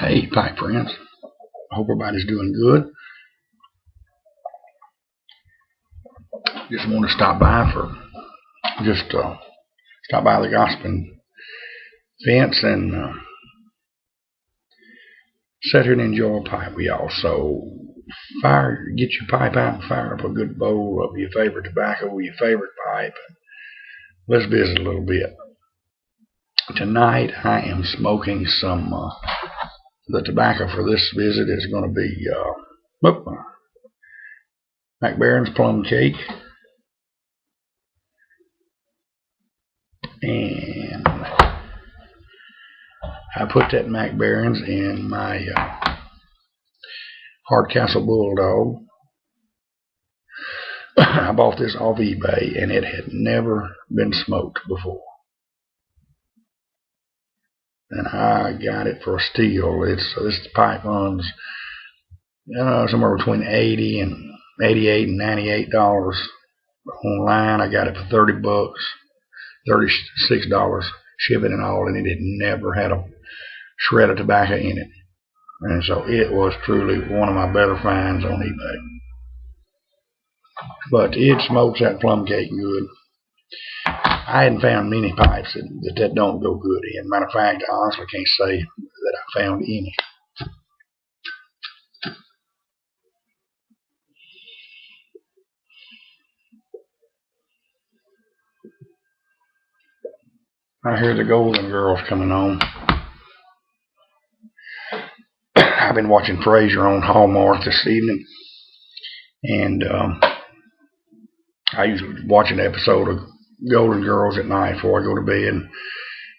Hey, pipe friends. I hope everybody's doing good. Just want to stop by the gossiping fence and sit here and enjoy a pipe with y'all. So get your pipe out and fire up a good bowl of your favorite tobacco with your favorite pipe. Let's visit a little bit. Tonight I am smoking some. The tobacco for this visit is going to be Mac Barron's Plum Cake, and I put that Mac Barron's in my Hardcastle Bulldog. I bought this off eBay, and it had never been smoked before. And I got it for a steal. This pipe runs somewhere between $80 and $88 and $98 online. I got it for $30, $36 shipping and all, and it had never had a shred of tobacco in it. And so it was truly one of my better finds on eBay. But it smokes that plum cake good. I hadn't found many pipes that don't go good in. Matter of fact, I honestly can't say that I found any. I hear the Golden Girls coming on. I've been watching Frasier on Hallmark this evening, and I usually watch an episode of Golden Girls at night before I go to bed.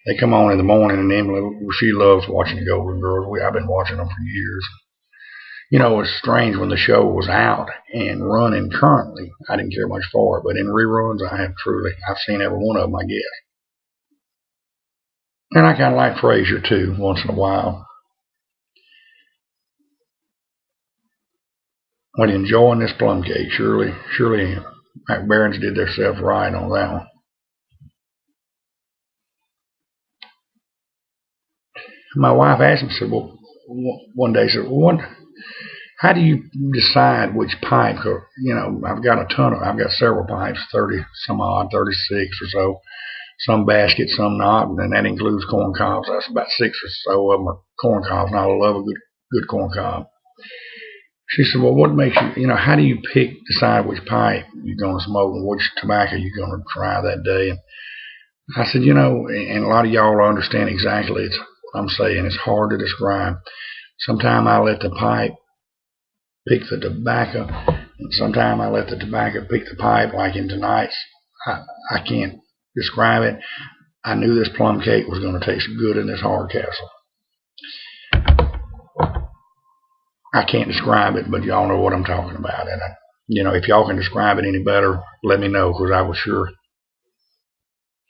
They come on in the morning, and Emily, she loves watching the Golden Girls. I've been watching them for years. You know, it's strange when the show was out and running currently. I didn't care much for it, but in reruns, I've seen every one of them, I guess. And I kind of like Frasier too, once in a while. When enjoying this plum cake, surely Mac Barron's did themselves right on that one. My wife asked me, said, well, one day, said, well, how do you decide which pipe? I've got several pipes, 30 some odd, 36 or so. Some basket, some not, and that includes corn cobs. That's about 6 or so of them are corn cobs, and I love a good corn cob. She said, well, what makes you, how do you decide which pipe you're going to smoke and which tobacco you're going to try that day? And I said, and a lot of y'all understand exactly what I'm saying. It's hard to describe. Sometimes I let the pipe pick the tobacco, and sometimes I let the tobacco pick the pipe, like in tonight's. I can't describe it. I knew this plum cake was going to taste good in this Hardcastle. I can't describe it, but y'all know what I'm talking about. And if y'all can describe it any better, let me know, because I would sure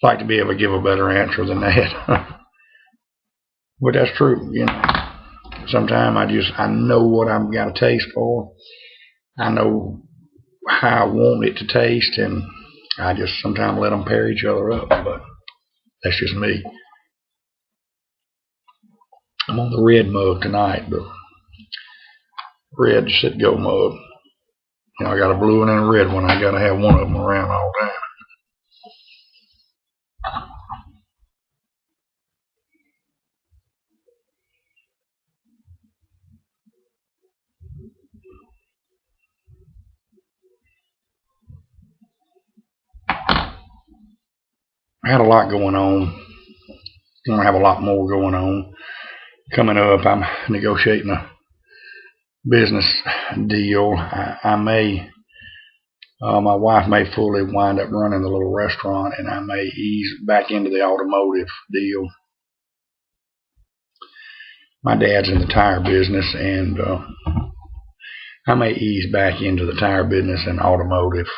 like to be able to give a better answer than that. But that's true. Sometimes I know what I've got a taste for. I know how I want it to taste, and I just sometimes let them pair each other up. But that's just me. I'm on the red mug tonight, but red sit-go mug. I got a blue one and a red one. I got to have one of them around all the time. I had a lot going on. I'm going to have a lot more going on. Coming up, I'm negotiating a business deal. My wife may fully wind up running the little restaurant, and I may ease back into the automotive deal. My dad's in the tire business, and I may ease back into the tire business and automotive.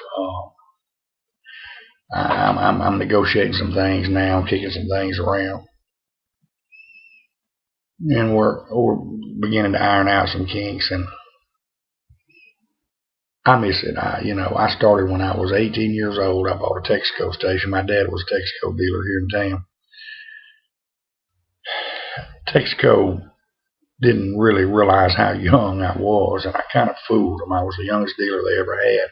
I'm negotiating some things now, kicking some things around, and we're beginning to iron out some kinks. And I miss it. I started when I was 18 years old. I bought a Texaco station. My dad was a Texaco dealer here in town. Texaco didn't really realize how young I was, and I kind of fooled them. I was the youngest dealer they ever had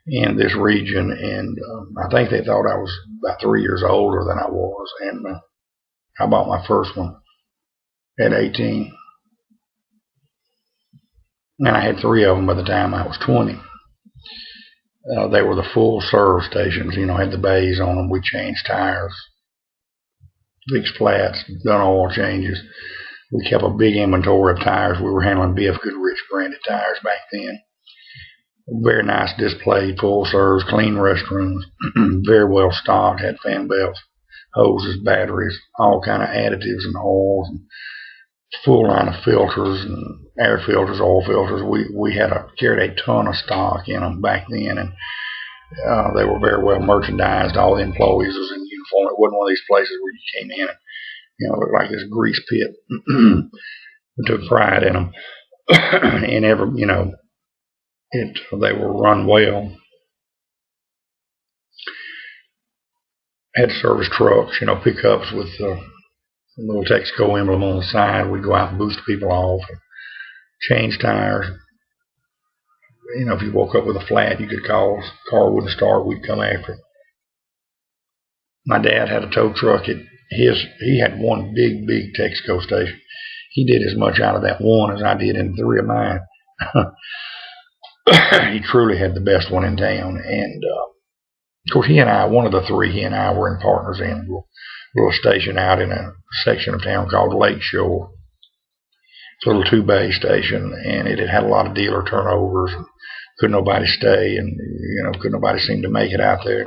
in this region, and I think they thought I was about 3 years older than I was, and I bought my first one at 18, and I had 3 of them by the time I was 20. They were the full serve stations, had the bays on them. We changed tires, fixed flats, done oil changes. We kept a big inventory of tires. We were handling B.F. Goodrich branded tires back then. Very nice display, full serves, clean restrooms, very well stocked, had fan belts, hoses, batteries, all kind of additives and oils, and full line of filters and air filters, oil filters. We carried a ton of stock in them back then, and they were very well merchandised. All the employees was in uniform. It wasn't one of these places where you came in and it looked like this grease pit. We took pride in them, and they were run well. Had service trucks, pickups with a little Texaco emblem on the side. We'd go out and boost people off, and change tires. If you woke up with a flat, you could call us. Car wouldn't start, we'd come after it. My dad had a tow truck. He had one big Texaco station. He did as much out of that one as I did in 3 of mine. He truly had the best one in town, and of course one of the 3, he and I were in partners in a little station out in a section of town called Lakeshore. It's a little 2-bay station, and it had a lot of dealer turnovers, and couldn't nobody stay, and couldn't nobody seem to make it out there.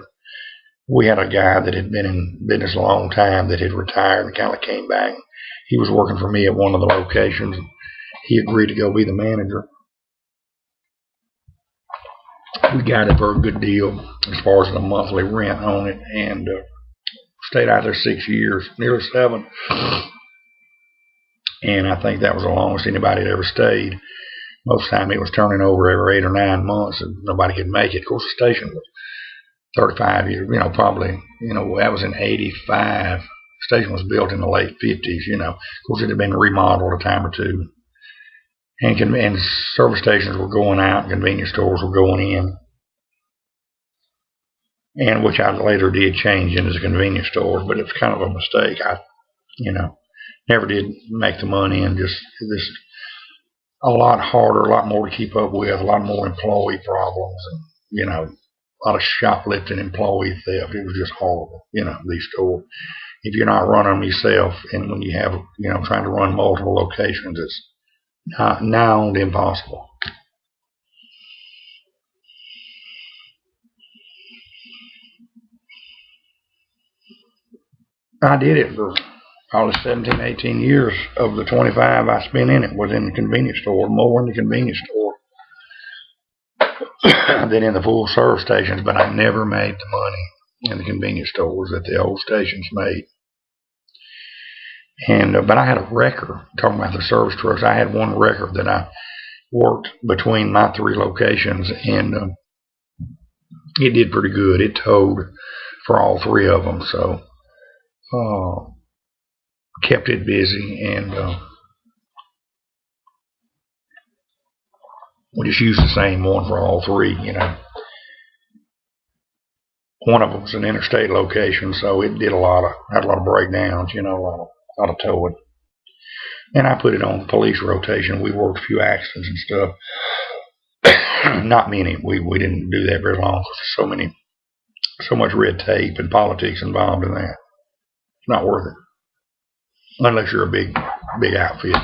We had a guy that had been in business a long time that had retired and kind of came back. He was working for me at one of the locations, and he agreed to go be the manager. We got it for a good deal as far as the monthly rent on it, and stayed out there 6 years, nearly 7. And I think that was the longest anybody had ever stayed. Most of the time it was turning over every 8 or 9 months, and nobody could make it. Of course, the station was 35 years, probably, that was in 85. The station was built in the late 50s, Of course, it had been remodeled a time or 2. And service stations were going out, and convenience stores were going in. And which I later did change into the convenience stores, but it was kind of a mistake. I, never did make the money, and just a lot harder, a lot more to keep up with, a lot more employee problems, and, a lot of shoplifting, employee theft. It was just horrible, these stores. If you're not running them yourself, and when you have, trying to run multiple locations, it's now impossible. I did it for probably 17, 18 years. Of the 25 I spent in it was in the convenience store, more in the convenience store than in the full service stations, but I never made the money in the convenience stores that the old stations made. And but I had a wrecker, talking about the service trucks. I had one wrecker that I worked between my 3 locations, and it did pretty good. It towed for all 3 of them, so kept it busy, and we just used the same one for all 3. One of them was an interstate location, so it did had a lot of breakdowns, a lot of towing. And I put it on police rotation. We worked a few accidents and stuff. Not many. We didn't do that very long because there's so much red tape and politics involved in that. It's not worth it. Unless you're a big outfit,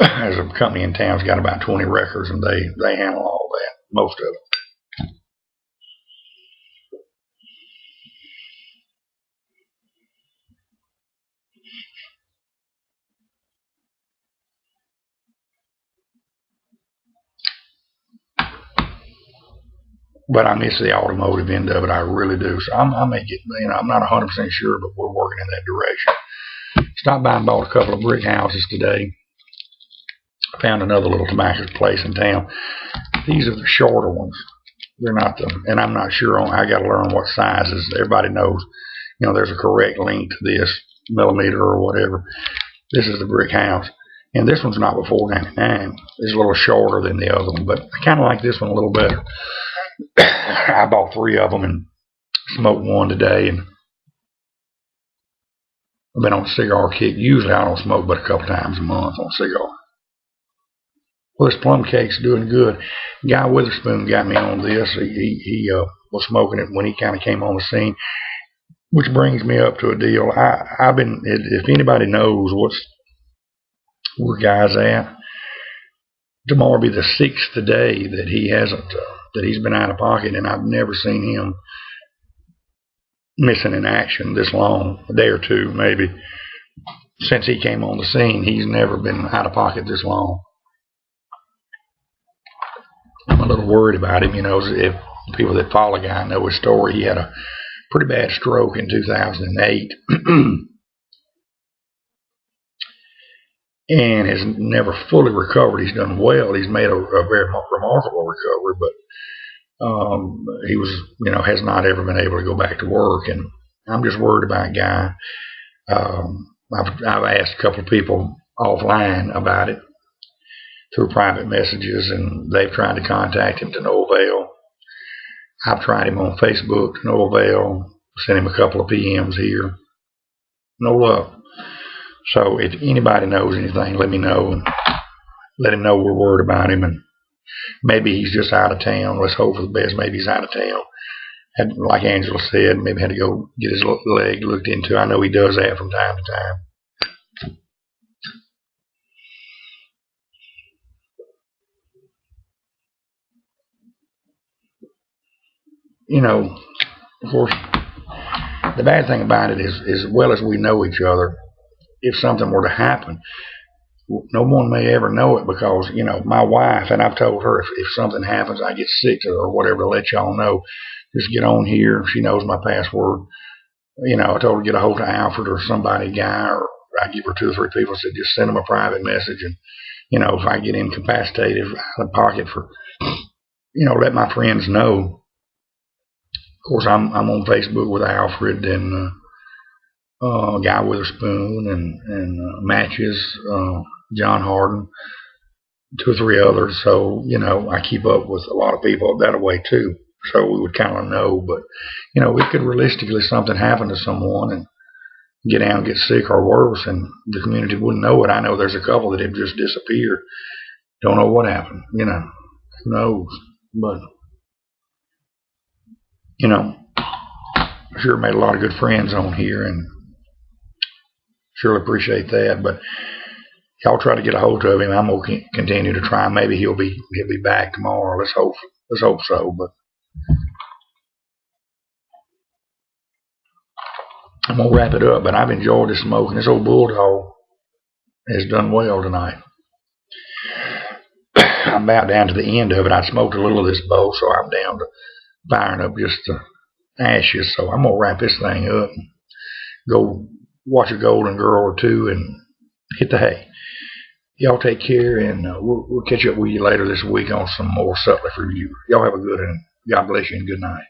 There's a company in town's got about 20 wreckers, and they handle all that, most of it. But I miss the automotive end of it. I really do. So I may get, I'm not 100% sure, but we're working in that direction. Stopped by and bought a couple of brick houses today. I found another little tobacco place in town. These are the shorter ones. They're not and I'm not sure I got to learn what sizes. Everybody knows, there's a correct length to this, millimeter or whatever. This is the brick house. And this one's not before $4.99. It's a little shorter than the other one, but I kind of like this one a little better. I bought 3 of them and smoked one today, and I've been on a cigar kick. Usually I don't smoke but a couple times a month on a cigar. Well, this plum cake's doing good. Guy Witherspoon got me on this. He was smoking it when he kind of came on the scene, which brings me up to a deal. I've been, if anybody knows where Guy's at, tomorrow will be the 6th day that he's been out of pocket, and I've never seen him missing in action this long, a day or two maybe. Since he came on the scene, he's never been out of pocket this long. I'm a little worried about him, if people that follow Guy know his story. He had a pretty bad stroke in 2008 and has never fully recovered. He's done well. He's made a very remarkable recovery, but he has not ever been able to go back to work, and I'm just worried about Guy. I've asked a couple of people offline about it through private messages, and they've tried to contact him to no avail. I've tried him on Facebook to no avail. Sent him a couple of PMs here. No luck. So if anybody knows anything, let me know, and let him know we're worried about him, and maybe he's just out of town. Let's hope for the best. Maybe he's out of town. Like Angela said, maybe had to go get his leg looked into. I know he does that from time to time. Of course, the bad thing about it is, as well as we know each other, if something were to happen, no one may ever know it, because, my wife, and I've told her, if something happens, I get sick or whatever, to let y'all know, just get on here. She knows my password. I told her to get a hold of Alfred or somebody, Guy, or I give her 2 or 3 people, said just send them a private message, and, if I get incapacitated out of pocket for, let my friends know. Of course, I'm on Facebook with Alfred and Guy Witherspoon and Matches, John Harden, 2 or 3 others. So, I keep up with a lot of people that way too. So we would kind of know. But, it could realistically something happen to someone and get down and get sick or worse, and the community wouldn't know it. I know there's a couple that have just disappeared. Don't know what happened. Who knows? But I sure made a lot of good friends on here, and surely appreciate that. But y'all try to get a hold of him. I'm gonna continue to try. Maybe he'll be back tomorrow. Let's hope so. But I'm gonna wrap it up. But I've enjoyed this smoking. This old bulldog has done well tonight. I'm about down to the end of it. I smoked a little of this bowl, so I'm down to firing up just the ashes. So I'm gonna wrap this thing up and go watch a Golden Girl or 2 and hit the hay. Y'all take care, and we'll catch up with you later this week on some more Sutliff review. Y'all have a good one. God bless you and good night.